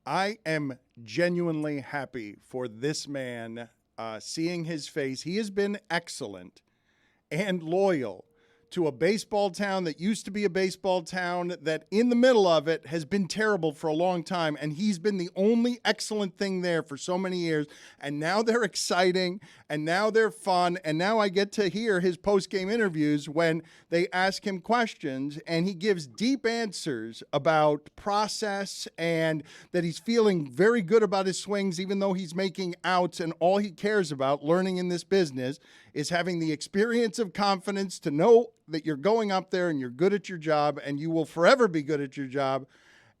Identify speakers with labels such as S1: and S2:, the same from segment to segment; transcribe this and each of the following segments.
S1: I am genuinely happy for this man, seeing his face. He has been excellent and loyal to a baseball town that used to be a baseball town that in the middle of it has been terrible for a long time. And he's been the only excellent thing there for so many years. And now they're exciting and now they're fun. And now I get to hear his post-game interviews when they ask him questions and he gives deep answers about process and that he's feeling very good about his swings, even though he's making outs, and all he cares about learning in this business is having the experience of confidence to know that you're going up there and you're good at your job and you will forever be good at your job.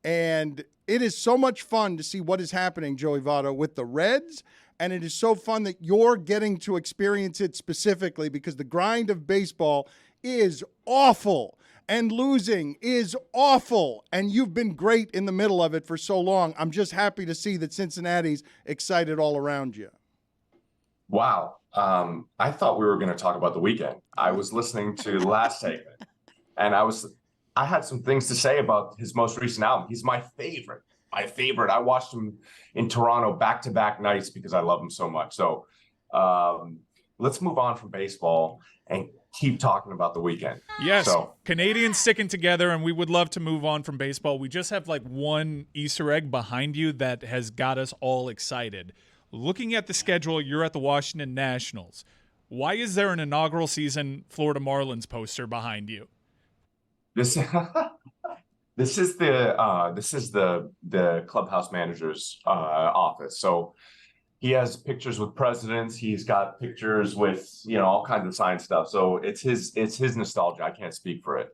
S1: And it is so much fun to see what is happening, Joey Votto, with the Reds. And it is so fun that you're getting to experience it specifically because the grind of baseball is awful and losing is awful. And you've been great in the middle of it for so long. I'm just happy to see that Cincinnati's excited all around you.
S2: Wow. I thought we were going to talk about the weekend. I was listening to the last segment and I had some things to say about his most recent album. He's my favorite. I watched him in Toronto back-to-back nights because I love him so much. So let's move on from baseball and keep talking about the weekend.
S3: Yes, Canadians sticking together, and we would love to move on from baseball. We just have like one Easter egg behind you that has got us all excited. Looking at the schedule, you're at the Washington Nationals. Why is there an inaugural season Florida Marlins poster behind you?
S2: This is the clubhouse manager's office. So he has pictures with presidents. He's got pictures with all kinds of science stuff. So it's his nostalgia. I can't speak for it.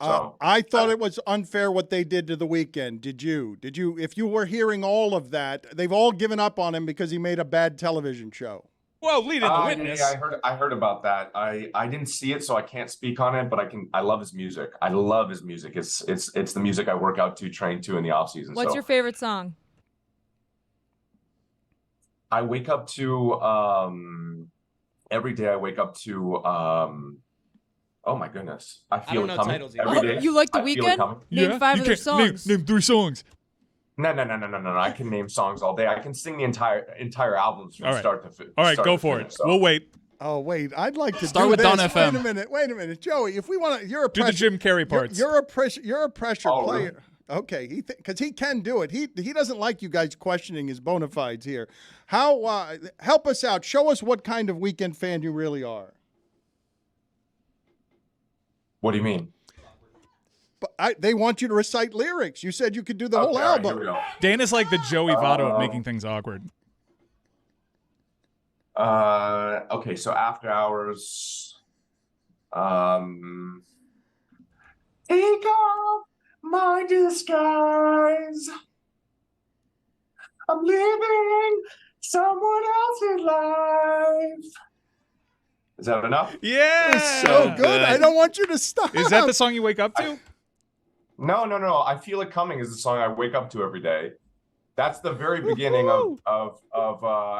S2: So,
S1: I thought it was unfair what they did to the Weeknd. Did you? If you were hearing all of that, they've all given up on him because he made a bad television show.
S3: Well, lead in the witness.
S2: Yeah, I heard about that. I didn't see it, so I can't speak on it. But I love his music. I love his music. It's the music I work out to, train to in the off season.
S4: What's your favorite song?
S2: I wake up to every day. I wake up to. Oh my goodness! I feel it coming every day.
S4: You like the Weeknd? Name 5 of their songs.
S3: Name 3 songs.
S2: No. I can name songs all day. I can sing the entire albums from start to finish.
S3: All right, go for it. So. We'll wait.
S1: Oh wait, I'd like to
S3: start
S1: do
S3: with
S1: this.
S3: Don FM.
S1: Wait a minute, Joey. If we want to, you're a
S3: do the Jim Carrey parts.
S1: You're a pressure player.
S2: Really?
S1: Okay, because he can do it. He doesn't like you guys questioning his bona fides here. How help us out? Show us what kind of Weeknd fan you really are.
S2: What do you mean?
S1: But they want you to recite lyrics. You said you could do the whole album.
S2: Here we go.
S3: Dan is like the Joey Votto of making things awkward.
S2: Okay, so After Hours. Take off my disguise. I'm living someone else's life. Is that enough?
S3: Yeah.
S1: It's so good. I don't want you to stop.
S3: Is that the song you wake up to?
S2: No. I Feel It Coming is the song I wake up to every day. That's the very beginning of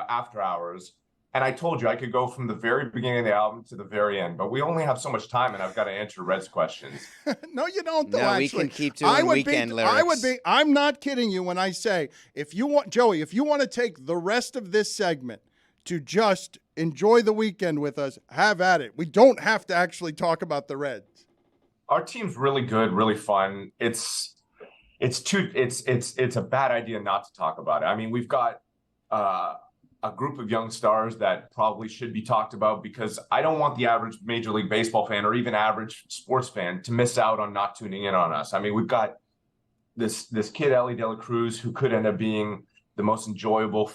S2: After Hours. And I told you I could go from the very beginning of the album to the very end, but we only have so much time, and I've got to answer Red's questions.
S1: No, you don't, though,
S5: no,
S1: actually.
S5: We can keep doing Weeknd lyrics.
S1: I'm not kidding you when I say, if you want to take the rest of this segment to just enjoy the weekend with us, have at it. We don't have to actually talk about the Reds.
S2: Our team's really good, really fun. It's a bad idea not to talk about it. I mean, we've got a group of young stars that probably should be talked about because I don't want the average Major League Baseball fan or even average sports fan to miss out on not tuning in on us. I mean, we've got this kid, Ellie De La Cruz, who could end up being the most enjoyable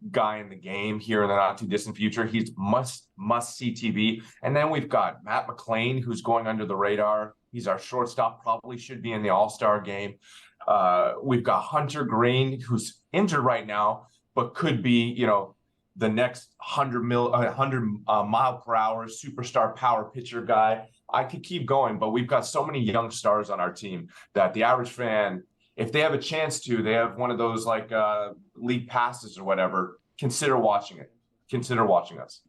S2: guy in the game here in the not too distant future. He's must see TV. And then we've got Matt McLean, who's going under the radar. He's our shortstop, probably should be in the All-Star game. We've got Hunter Green, who's injured right now, but could be, the next 100 mile per hour superstar power pitcher guy. I could keep going, but we've got so many young stars on our team that the average fan, if they have a chance to, they have one of those league passes or whatever, consider watching it. Consider watching us.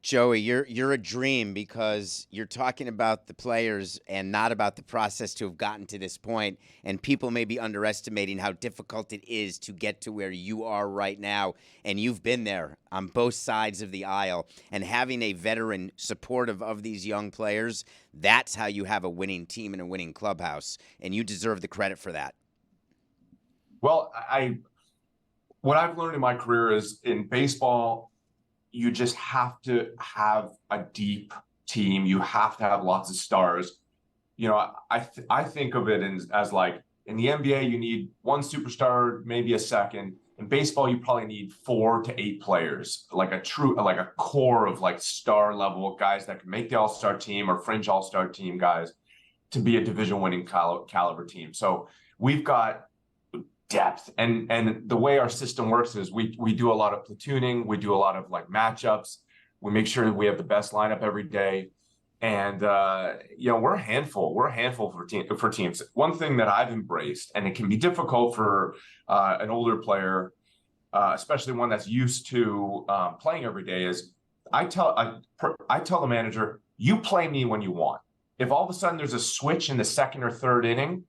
S5: Joey, you're a dream because you're talking about the players and not about the process to have gotten to this point. And people may be underestimating how difficult it is to get to where you are right now. And you've been there on both sides of the aisle. And having a veteran supportive of these young players, that's how you have a winning team and a winning clubhouse. And you deserve the credit for that.
S2: Well, what I've learned in my career is in baseball, you just have to have a deep team. You have to have lots of stars. You know, I think of it as like in the NBA, you need one superstar, maybe a second. In baseball, you probably need 4 to 8 players, like a core of like star level guys that can make the All-Star team or fringe All-Star team guys to be a division winning caliber team. So we've got depth, and the way our system works is we do a lot of platooning, we do a lot of like matchups, we make sure that we have the best lineup every day, and we're a handful for teams. One thing that I've embraced, and it can be difficult for an older player, especially one that's used to playing every day, is I tell the manager, you play me when you want. If all of a sudden there's a switch in the second or third inning,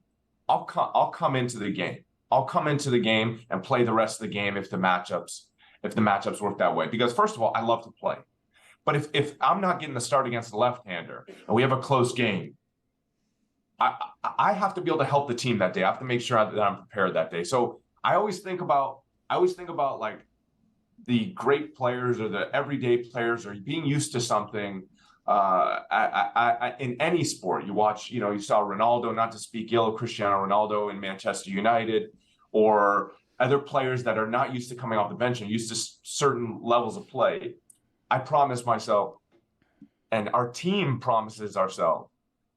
S2: I'll come into the game. I'll come into the game and play the rest of the game if the matchups work that way. Because first of all, I love to play. But if I'm not getting the start against the left-hander and we have a close game, I have to be able to help the team that day. I have to make sure that I'm prepared that day. So I always think about like the great players or the everyday players or being used to something. In any sport, you watch, you saw Ronaldo, not to speak ill of Cristiano Ronaldo in Manchester United, or other players that are not used to coming off the bench and used to certain levels of play. I promise myself, and our team promises ourselves,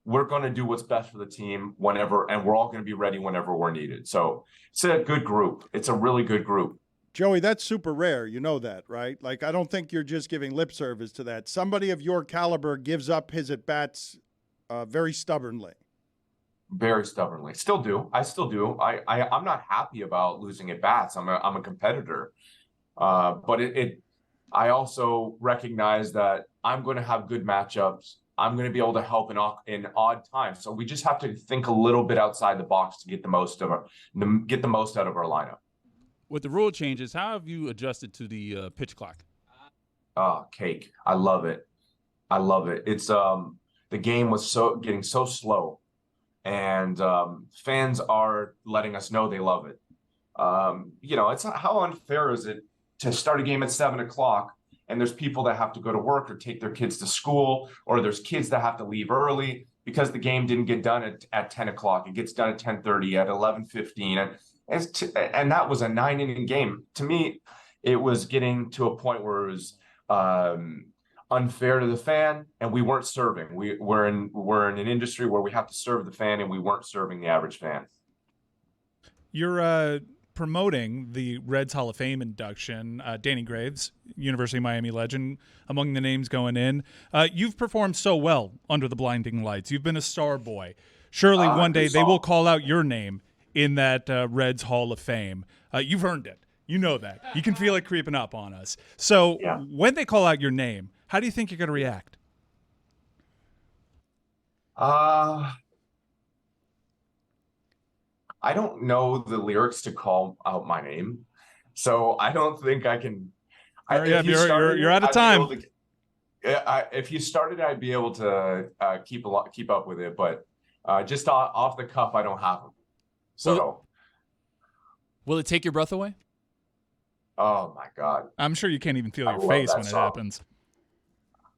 S2: we're going to do what's best for the team whenever, and we're all going to be ready whenever we're needed. So it's a good group. It's a really good group.
S1: Joey, that's super rare. You know that, right? Like, I don't think you're just giving lip service to that. Somebody of your caliber gives up his at-bats very stubbornly.
S2: Very stubbornly. Still do. I still do. I'm not happy about losing at-bats. I'm a competitor. But I also recognize that I'm going to have good matchups. I'm going to be able to help in odd times. So we just have to think a little bit outside the box to get the most out of our lineup.
S6: With the rule changes, how have you adjusted to the pitch clock?
S2: Cake. I love it. It's the game was getting so slow, and fans are letting us know they love it. It's not, how unfair is it to start a game at 7:00 and there's people that have to go to work or take their kids to school, or there's kids that have to leave early because the game didn't get done at 10:00. It gets done at 10:30, at 11:15, and that was a 9-inning game. To me, it was getting to a point where it was unfair to the fan, and we weren't serving. We're in an industry where we have to serve the fan, and we weren't serving the average fan.
S3: You're promoting the Reds Hall of Fame induction. Danny Graves, University of Miami legend, among the names going in. You've performed so well under the blinding lights. You've been a star boy. Surely one day they will call out your name in that Reds Hall of Fame. You've earned it. You know that. You can feel it creeping up on us. So when they call out your name, how do you think you're going to react?
S2: I don't know the lyrics to call out my name, so I don't think I can.
S3: You're out of time.
S2: If you started, I'd be able to keep up with it, but just off the cuff, I don't have them. So,
S6: will it take your breath away?
S2: Oh my God!
S3: I'm sure you can't even feel your face when it happens.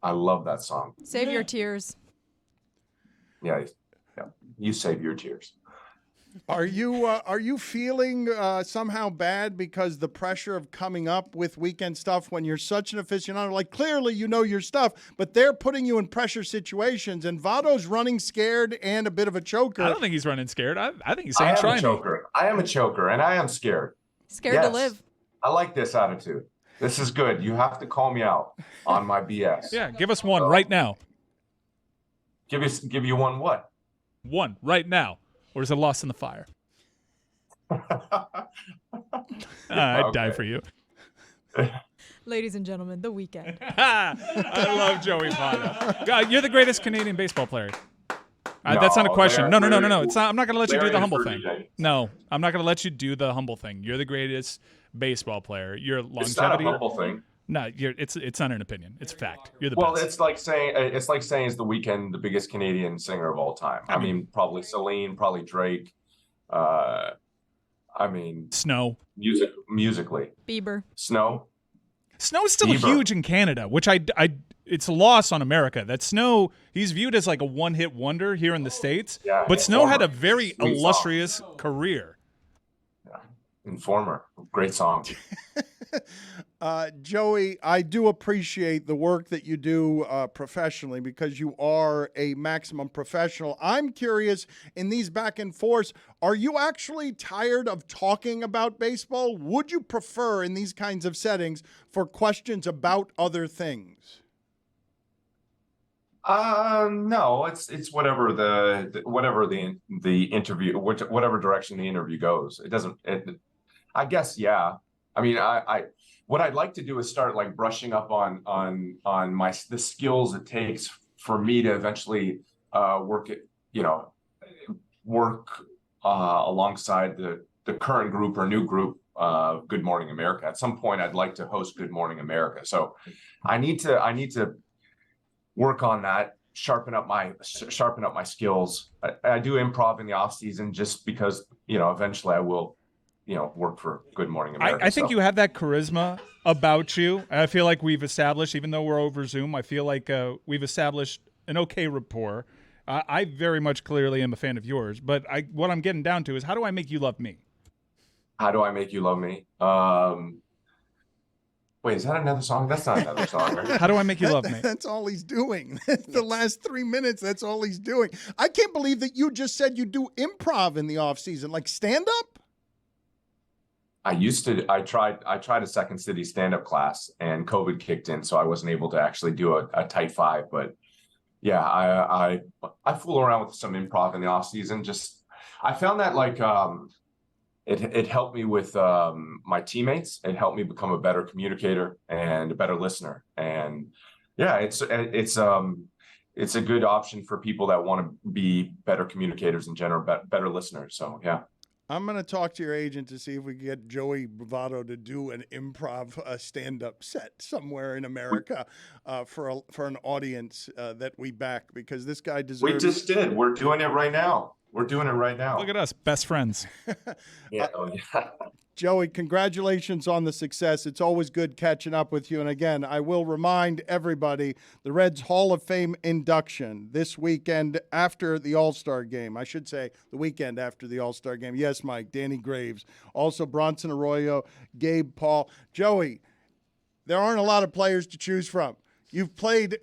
S2: I love that song.
S4: Save your tears.
S2: Yeah, you save your tears.
S1: Are you feeling somehow bad because the pressure of coming up with weekend stuff when you're such an aficionado? Like, clearly you know your stuff, but they're putting you in pressure situations, and Votto's running scared and a bit of a choker.
S3: I don't think he's running scared. I think he's saying try me.
S2: I am a choker, and I am scared.
S4: Scared to live.
S2: I like this attitude. This is good. You have to call me out on my BS.
S3: Yeah, give us one right now.
S2: Give you one what?
S3: One right now. Or is it lost in the fire? I'd die for you.
S4: Ladies and gentlemen, The Weeknd.
S3: I love Joey Votto. God, you're the greatest Canadian baseball player. That's not a
S2: No,
S3: question. No.
S2: Larry-
S3: It's not. I'm not going to let you do the
S2: Larry
S3: humble
S2: is
S3: thing.
S2: pretty nice.
S3: No, I'm not going to let you do the humble thing. You're the greatest baseball player. Your
S2: It's not
S3: longevity.
S2: a humble thing.
S3: No, it's not an opinion. It's a fact. You're the
S2: Well,
S3: best.
S2: it's like saying is The Weeknd the biggest Canadian singer of all time. I mean, probably Celine, probably Drake. I mean,
S3: Snow.
S2: musically,
S4: Bieber.
S2: Snow.
S3: Snow is still
S2: Bieber.
S3: huge in Canada, which it's a loss on America. That Snow, he's viewed as like a one-hit wonder here in the States.
S2: Yeah,
S3: but Snow had a
S2: Informer.
S3: very
S2: Sweet song.
S3: illustrious career.
S2: Informer, great song.
S1: Joey, I do appreciate the work that you do professionally because you are a maximum professional. I'm curious, in these back and forths, are you actually tired of talking about baseball? Would you prefer, in these kinds of settings, for questions about other things?
S2: No, it's whatever the interview, whatever direction the interview goes. It doesn't. I guess, yeah. I mean, I what I'd like to do is start like brushing up on the skills it takes for me to eventually work alongside the current group or new group, Good Morning America. At some point, I'd like to host Good Morning America. So I need to work on that, sharpen up my skills. I do improv in the off season just because, eventually I will, work for Good Morning America.
S3: I think you have that charisma about you. I feel like we've established, even though we're over Zoom, I feel like we've established an okay rapport. I very much clearly am a fan of yours, but what I'm getting down to is, how do I make you love me?
S2: How do I make you love me? Wait, is that another song? That's not another song, right?
S3: How do I make you love me?
S1: That's all he's doing. The last 3 minutes, that's all he's doing. I can't believe that you just said you do improv in the off season, like stand up.
S2: I tried a Second City stand-up class and COVID kicked in, so I wasn't able to actually do a tight five. But yeah, I fool around with some improv in the off season. Just, I found that like, it helped me with my teammates. It helped me become a better communicator and a better listener. And yeah, it's a good option for people that want to be better communicators in general, better listeners. So yeah.
S1: I'm going to talk to your agent to see if we can get Joey Votto to do an improv stand-up set somewhere in America for an audience that we back, because this guy deserves.
S2: We just did. We're doing it right now.
S3: Look at us, best friends.
S2: Yeah.
S1: Joey, congratulations on the success. It's always good catching up with you. And again, I will remind everybody, the Reds Hall of Fame induction this weekend after the All-Star game. I should say the weekend after the All-Star game. Yes, Mike, Danny Graves. Also Bronson Arroyo, Gabe Paul. Joey, there aren't a lot of players to choose from. You've played,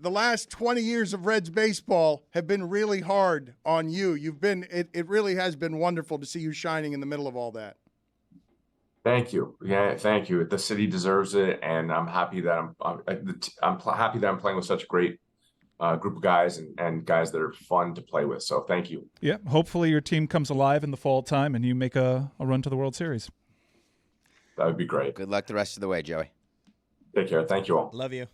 S1: the last 20 years of Reds baseball have been really hard on you. It really has been wonderful to see you shining in the middle of all that.
S2: Thank you. Yeah, thank you. The city deserves it, and I'm happy that I'm happy that I'm playing with such a great group of guys and guys that are fun to play with. So thank you.
S3: Yeah, hopefully your team comes alive in the fall time and you make a run to the World Series.
S2: That would be great.
S5: Good luck the rest of the way, Joey.
S2: Take care. Thank you all.
S7: Love you.